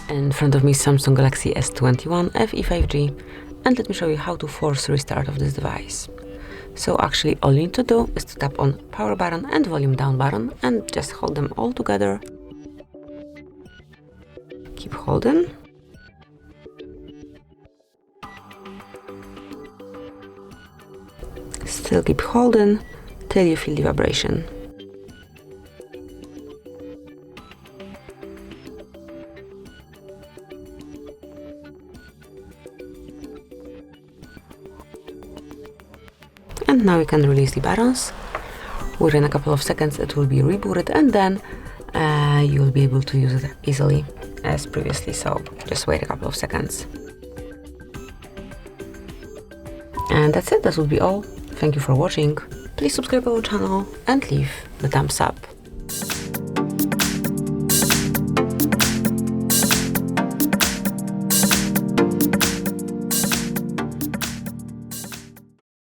In front of me, Samsung Galaxy S21 FE 5G, and let me show you how to force restart of this device. So actually all you need to do is to tap on power button and volume down button and just hold them all together. Keep holding. Still keep holding till you feel the vibration. And now you can release the buttons. Within a couple of seconds it will be rebooted, and then you'll be able to use it easily as previously, so just wait a couple of seconds. And that's it, that will be all. Thank you for watching. Please subscribe our channel and leave the thumbs up.